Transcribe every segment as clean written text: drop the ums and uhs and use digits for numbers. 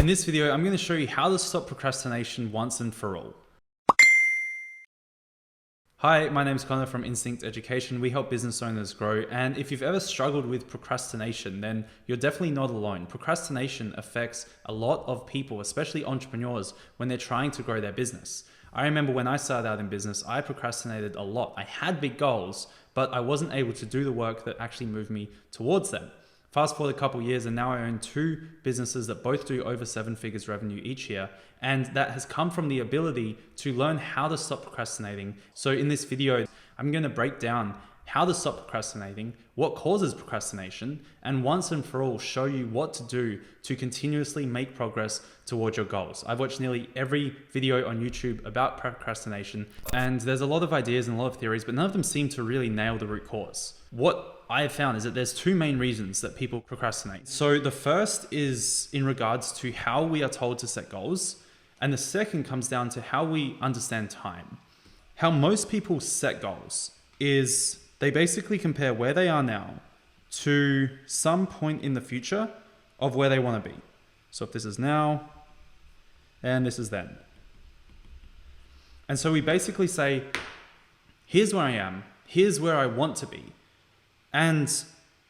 In this video, I'm going to show you how to stop procrastination once and for all. Hi, my name is Connor from Instinct Education. We help business owners grow, and if you've ever struggled with procrastination, then you're definitely not alone. Procrastination affects a lot of people, especially entrepreneurs, when they're trying to grow their business. I remember when I started out in business, I procrastinated a lot. I had big goals, but I wasn't able to do the work that actually moved me towards them. Fast forward a couple years, and now I own 2 businesses that both do over 7 figures revenue each year. And that has come from the ability to learn how to stop procrastinating. So in this video, I'm going to break down how to stop procrastinating, what causes procrastination, and once and for all show you what to do to continuously make progress towards your goals. I've watched nearly every video on YouTube about procrastination, and there's a lot of ideas and a lot of theories, but none of them seem to really nail the root cause. What I have found is that there's 2 main reasons that people procrastinate. So the first is in regards to how we are told to set goals, and the second comes down to how we understand time. How most people set goals is they basically compare where they are now to some point in the future of where they want to be. So if this is now, and this is then. And so we basically say, here's where I am, here's where I want to be. And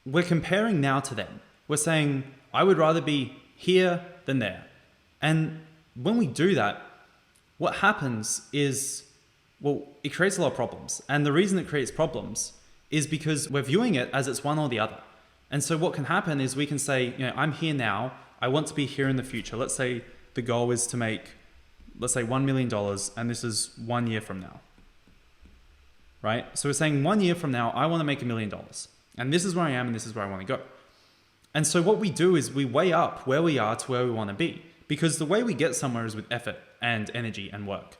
we're comparing now to then. We're saying, I would rather be here than there. And when we do that, what happens is, well, it creates a lot of problems. And the reason it creates problems is because we're viewing it as it's one or the other. And so what can happen is we can say, I'm here now, I want to be here in the future. Let's say the goal is to make, let's say $1 million, and this is 1 year from now. Right? So we're saying 1 year from now, I want to make $1 million. And this is where I am and this is where I want to go. And so what we do is we weigh up where we are to where we want to be, because the way we get somewhere is with effort and energy and work.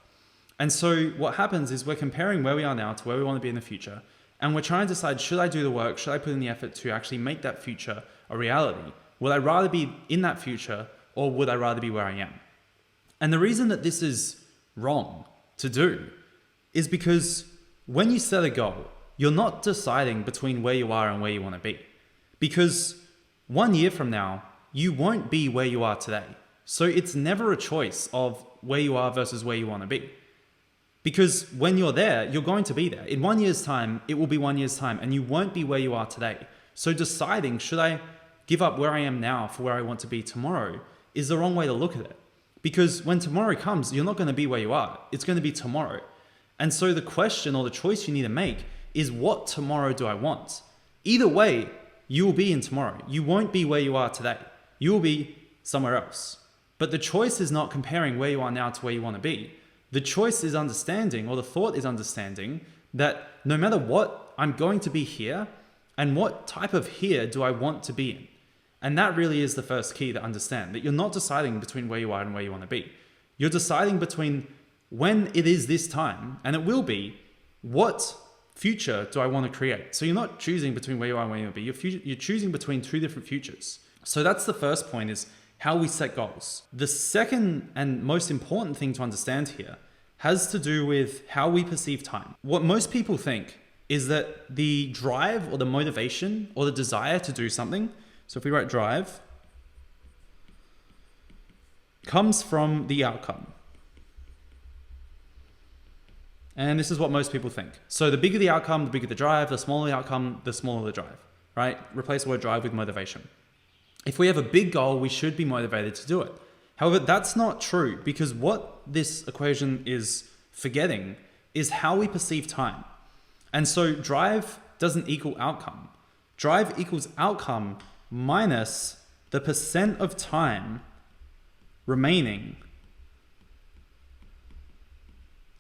And so what happens is we're comparing where we are now to where we want to be in the future. And we're trying to decide, should I do the work? Should I put in the effort to actually make that future a reality? Would I rather be in that future, or would I rather be where I am? And the reason that this is wrong to do is because when you set a goal, you're not deciding between where you are and where you want to be. Because 1 year from now, you won't be where you are today. So it's never a choice of where you are versus where you want to be. Because when you're there, you're going to be there. In 1 year's time, it will be 1 year's time, and you won't be where you are today. So deciding, should I give up where I am now for where I want to be tomorrow, is the wrong way to look at it. Because when tomorrow comes, you're not going to be where you are. It's going to be tomorrow. And so the question or the choice you need to make is, what tomorrow do I want? Either way, you will be in tomorrow. You won't be where you are today. You will be somewhere else. But the choice is not comparing where you are now to where you want to be. The choice is understanding, or the thought is understanding, that no matter what, I'm going to be here, and what type of here do I want to be in? And that really is the first key to understand, that you're not deciding between where you are and where you want to be. You're deciding between when it is this time, and it will be, what future do I want to create? So you're not choosing between where you are and where you want to be. You're choosing between 2 different futures. So that's the first point, is how we set goals. The second and most important thing to understand here has to do with how we perceive time. What most people think is that the drive or the motivation or the desire to do something, so if we write drive, comes from the outcome. And this is what most people think. So the bigger the outcome, the bigger the drive, the smaller the outcome, the smaller the drive, right? Replace the word drive with motivation. If we have a big goal, we should be motivated to do it. However, that's not true, because what this equation is forgetting is how we perceive time. And so drive doesn't equal outcome. Drive equals outcome minus the percent of time remaining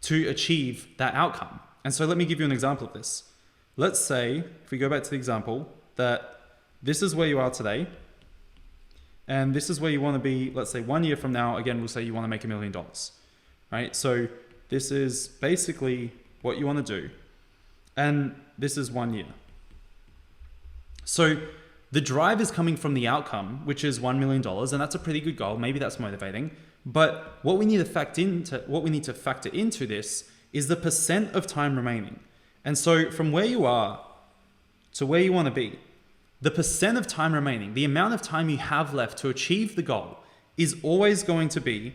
to achieve that outcome. And so let me give you an example of this. Let's say, if we go back to the example, that this is where you are today, and this is where you want to be, let's say 1 year from now. Again, we'll say you want to make $1 million, right? So this is basically what you want to do. And this is 1 year. So the drive is coming from the outcome, which is $1 million, and that's a pretty good goal. Maybe that's motivating. But what we need to factor into this is the percent of time remaining. And so from where you are to where you want to be, the percent of time remaining, the amount of time you have left to achieve the goal, is always going to be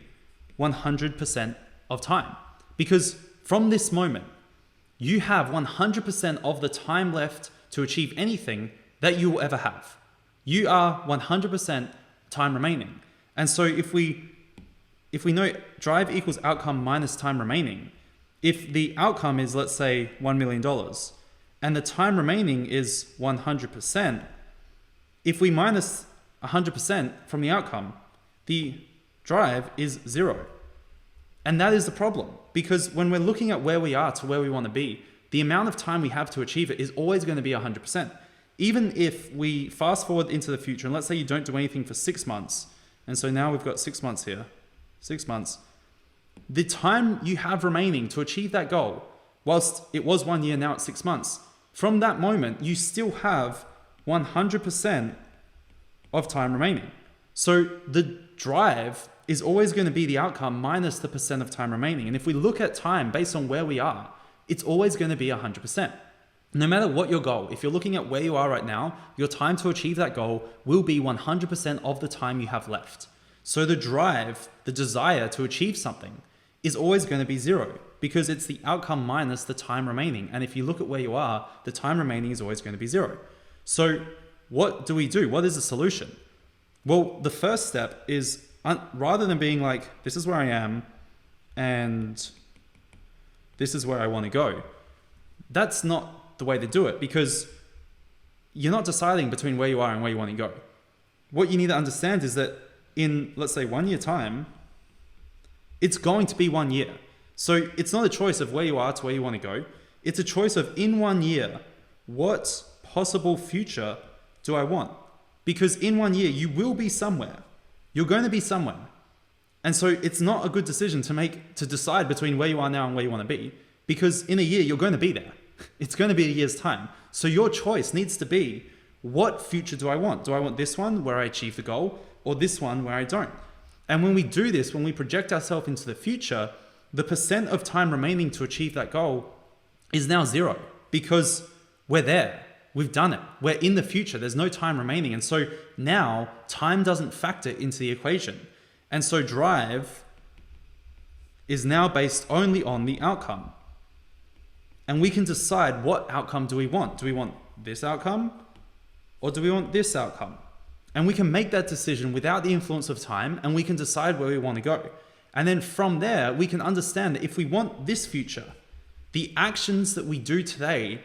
100% of time. Because from this moment, you have 100% of the time left to achieve anything that you will ever have. You are 100% time remaining. And so if we know drive equals outcome minus time remaining, if the outcome is, let's say, $1 million and the time remaining is 100%, if we minus 100% from the outcome, the drive is 0. And that is the problem, because when we're looking at where we are to where we want to be, the amount of time we have to achieve it is always going to be 100%. Even if we fast forward into the future, and let's say you don't do anything for 6 months, and so now we've got 6 months here, 6 months, the time you have remaining to achieve that goal, whilst it was 1 year, now it's 6 months, from that moment, you still have 100% of time remaining. So the drive is always going to be the outcome minus the percent of time remaining. And if we look at time based on where we are, it's always going to be 100%. No matter what your goal, if you're looking at where you are right now, your time to achieve that goal will be 100% of the time you have left. So the drive, the desire to achieve something is always going to be 0 because it's the outcome minus the time remaining. And if you look at where you are, the time remaining is always going to be 0. So what do we do? What is the solution? Well, the first step is rather than being like, this is where I am and this is where I want to go, that's not the way to do it, because you're not deciding between where you are and where you want to go. What you need to understand is that in, let's say, 1 year time, it's going to be 1 year. So it's not a choice of where you are to where you want to go. It's a choice of, in 1 year, what possible future do I want? Because in 1 year, you will be somewhere. You're going to be somewhere. And so it's not a good decision to decide between where you are now and where you want to be, because in a year, you're going to be there. It's going to be a year's time. So your choice needs to be, what future do I want? Do I want this one where I achieve the goal, or this one where I don't? And when we do this, when we project ourselves into the future, the percent of time remaining to achieve that goal is now 0, because we're there. We've done it. We're in the future. There's no time remaining. And so now time doesn't factor into the equation. And so drive is now based only on the outcome. And we can decide, what outcome do we want? Do we want this outcome, or do we want this outcome? And we can make that decision without the influence of time, and we can decide where we want to go. And then from there, we can understand that if we want this future, the actions that we do today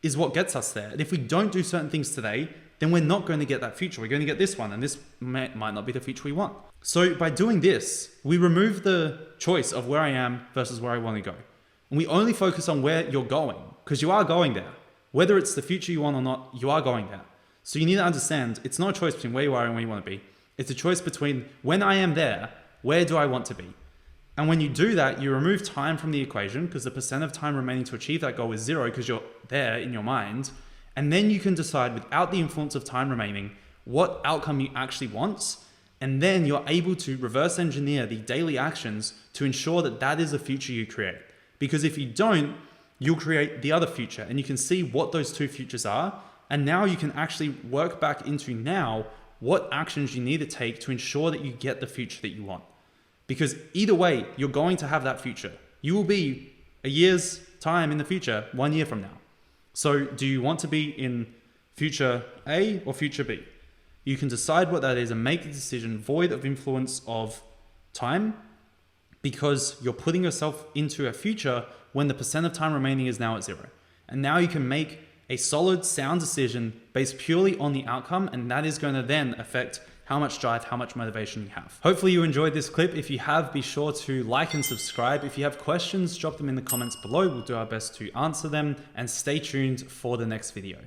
is what gets us there. And if we don't do certain things today, then we're not going to get that future. We're going to get this one, and this might not be the future we want. So by doing this, we remove the choice of where I am versus where I want to go. And we only focus on where you're going, because you are going there. Whether it's the future you want or not, you are going there. So you need to understand, it's not a choice between where you are and where you want to be. It's a choice between, when I am there, where do I want to be? And when you do that, you remove time from the equation, because the percent of time remaining to achieve that goal is 0, because you're there in your mind. And then you can decide, without the influence of time remaining, what outcome you actually want. And then you're able to reverse engineer the daily actions to ensure that that is the future you create. Because if you don't, you'll create the other future, and you can see what those two futures are. And now you can actually work back into now what actions you need to take to ensure that you get the future that you want. Because either way, you're going to have that future. You will be a year's time in the future, 1 year from now. So do you want to be in future A or future B? You can decide what that is and make the decision void of influence of time, because you're putting yourself into a future when the percent of time remaining is now at 0. And now you can make a solid, sound decision based purely on the outcome, and that is going to then affect how much drive, how much motivation you have. Hopefully you enjoyed this clip. If you have, be sure to like and subscribe. If you have questions, drop them in the comments below. We'll do our best to answer them, and stay tuned for the next video.